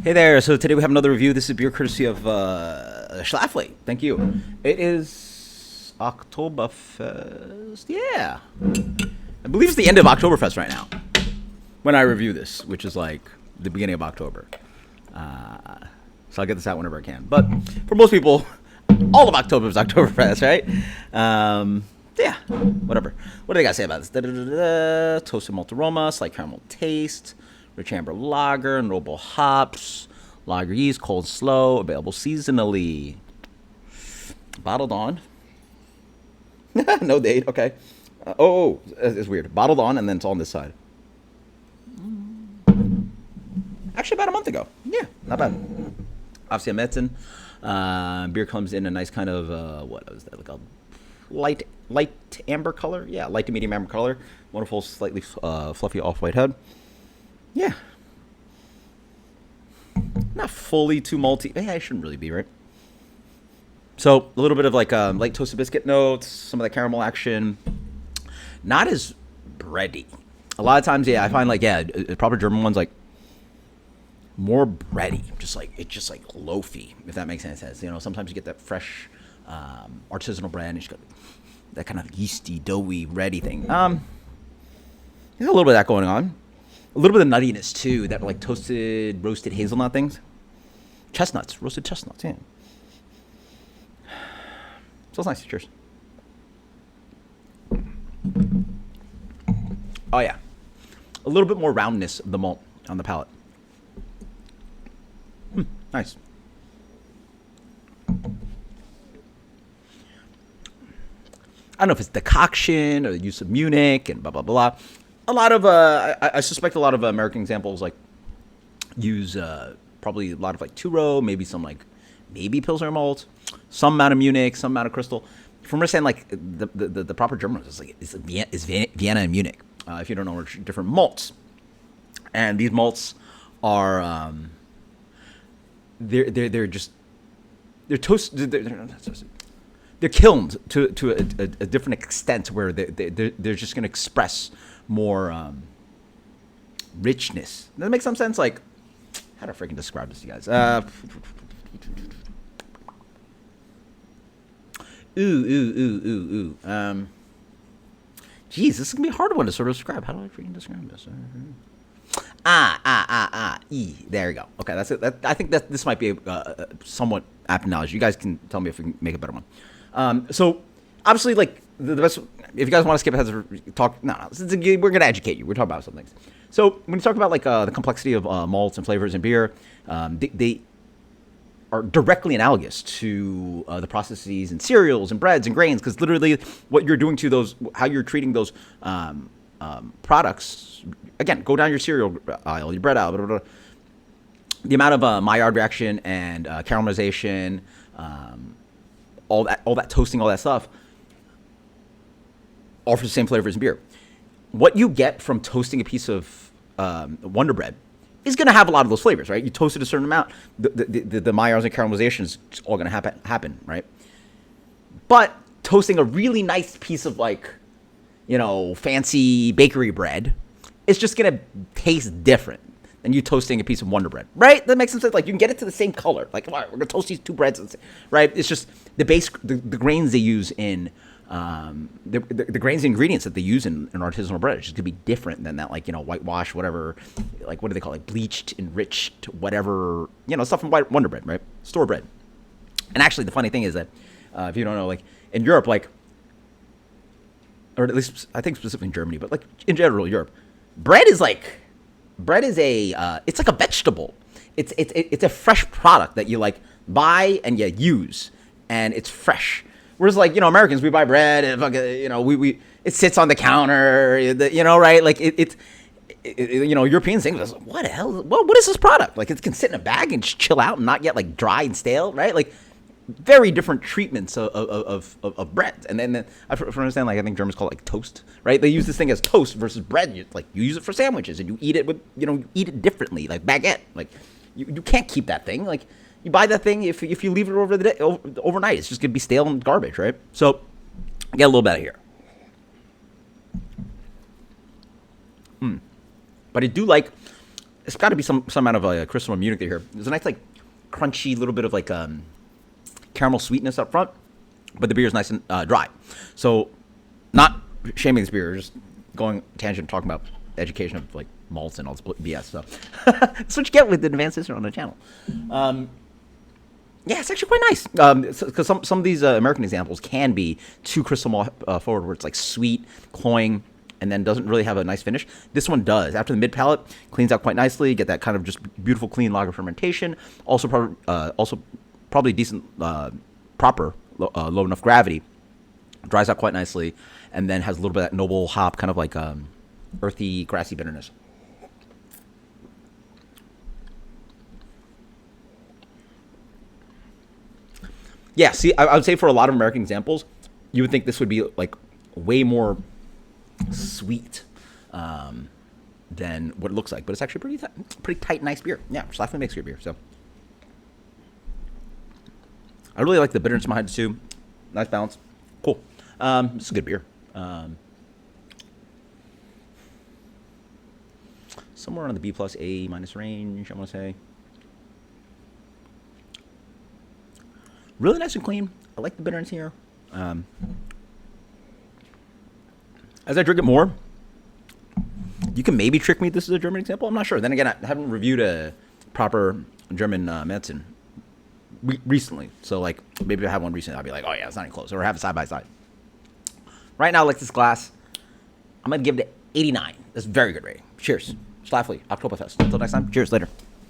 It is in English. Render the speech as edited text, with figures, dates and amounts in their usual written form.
Hey there, so today we have another review. This is beer courtesy of Schlafly. Thank you. It is Oktoberfest. Yeah. I believe it's the end of Oktoberfest right now when I review this, which is like the beginning of October. So I'll get this out whenever I can. But for most people, all of October is Oktoberfest, right? Yeah, whatever. What do they got to say about this? Toasted malt aroma, slight caramel taste, rich amber lager, noble hops, lager yeast, cold slow, available seasonally. Bottled on. No date, okay. It's weird. Bottled on, and then it's on this side. Actually, about a month ago. Yeah, not bad. Obviously, a Metzen. Beer comes in a nice kind of, what is that, like a light amber color? Yeah, light to medium amber color. Wonderful, slightly fluffy off-white head. Yeah. Not fully too malty. Yeah, I shouldn't really be, right? So, a little bit of like light toasted biscuit notes, some of the caramel action. Not as bready. A lot of times, yeah, I find like, yeah, proper German ones, like, more bready. It's just like loafy, if that makes any sense. You know, sometimes you get that fresh artisanal bread, and you just got that kind of yeasty, doughy, bready thing. There's a little bit of that going on. A little bit of nuttiness, too. That, like, toasted, roasted hazelnut things. Chestnuts. Roasted chestnuts, yeah. Smells nice. Cheers. Oh, yeah. A little bit more roundness of the malt on the palate. Nice. I don't know if it's decoction or the use of Munich and blah, blah, blah. A lot of, I suspect a lot of American examples, like, use probably a lot of, like, two-row, maybe some, like, maybe Pilsner malt, some amount of Munich, some amount of Crystal. From what I'm saying, like, the proper German is, like, is Vienna and Munich, if you don't know, are different malts. And these malts are, they're toasted, they're kilned to a different extent where they're just going to express more richness. Does that make some sense? Like, how do I freaking describe this to you guys? Geez, this is going to be a hard one to sort of describe. How do I freaking describe this? There you go. Okay, that's it. I think that this might be a somewhat apt analogy. You guys can tell me if we can make a better one. So, obviously, like, the best, if you guys want to skip ahead to talk, no, we're going to educate you. We're talking about some things. So, when you talk about, like, the complexity of malts and flavors in beer, they are directly analogous to the processes in cereals and breads and grains, because literally what you're doing to those, how you're treating those products, again, go down your cereal aisle, your bread aisle, blah, blah, blah. The amount of Maillard reaction and caramelization, all that toasting, all that stuff, offers the same flavor as beer. What you get from toasting a piece of Wonder Bread is going to have a lot of those flavors, right? You toast it a certain amount, the Maillards and caramelization is all going to happen, right? But toasting a really nice piece of, like, you know, fancy bakery bread, it's just going to taste different than you toasting a piece of Wonder Bread, right? That makes sense. Like, you can get it to the same color. Like, all right, we're going to toast these two breads, right? It's just the grains they use in, the grains and ingredients that they use in artisanal bread. It's just going to be different than that, like, you know, whitewash, whatever, like, what do they call it? Like, bleached, enriched, whatever, you know, stuff from Wonder Bread, right? Store bread. And actually, the funny thing is that, if you don't know, like, in Europe, like, or at least I think specifically in Germany, but, like, in general Europe, bread is a it's like a vegetable. It's a fresh product that you, like, buy and you use, and it's fresh. Whereas, like, you know, Americans, we buy bread and fucking, you know, it sits on the counter, you know, right? Like, you know, Europeans think, what the hell? What is this product? Like, it can sit in a bag and just chill out and not get, like, dry and stale, right? Like, very different treatments of bread. And then I understand, like, I think Germans call it, like, toast, right? They use this thing as toast versus bread. You use it for sandwiches, and you eat it with, you know, you eat it differently, like baguette. Like, you can't keep that thing. Like, you buy that thing, if you leave it overnight, it's just going to be stale and garbage, right? So, get a little bit of here. But I do like it's got to be some amount of crystal Munich here. There's a nice like crunchy little bit of like caramel sweetness up front, but the beer is nice and dry. So, not shaming this beer, just going tangent talking about education of like malts and all this BS. So that's what you get with the advanced history on the channel. Yeah, it's actually quite nice because some of these American examples can be too crystal malt forward, where it's like sweet, cloying, and then doesn't really have a nice finish. This one does. After the mid palate, cleans out quite nicely. Get that kind of just beautiful, clean lager fermentation. Also, probably decent, proper, low enough gravity. Dries out quite nicely, and then has a little bit of that noble hop, kind of like earthy, grassy bitterness. Yeah, see, I would say for a lot of American examples, you would think this would be like way more sweet than what it looks like, but it's actually pretty tight, nice beer. Yeah, Schlafly makes good beer. So I really like the bitterness behind it too. Nice balance. Cool. This is a good beer. Somewhere on the B plus A minus range, I want to say. Really nice and clean. I like the bitterness here. As I drink it more, you can maybe trick me this is a German example. I'm not sure. Then again, I haven't reviewed a proper German medicine recently. So, like, maybe if I have one recently, I'll be like, oh, yeah, it's not even close. Or have it side by side. Right now, like this glass, I'm going to give it 89. That's a very good rating. Cheers. Schlafly Oktoberfest. Until next time, cheers. Later.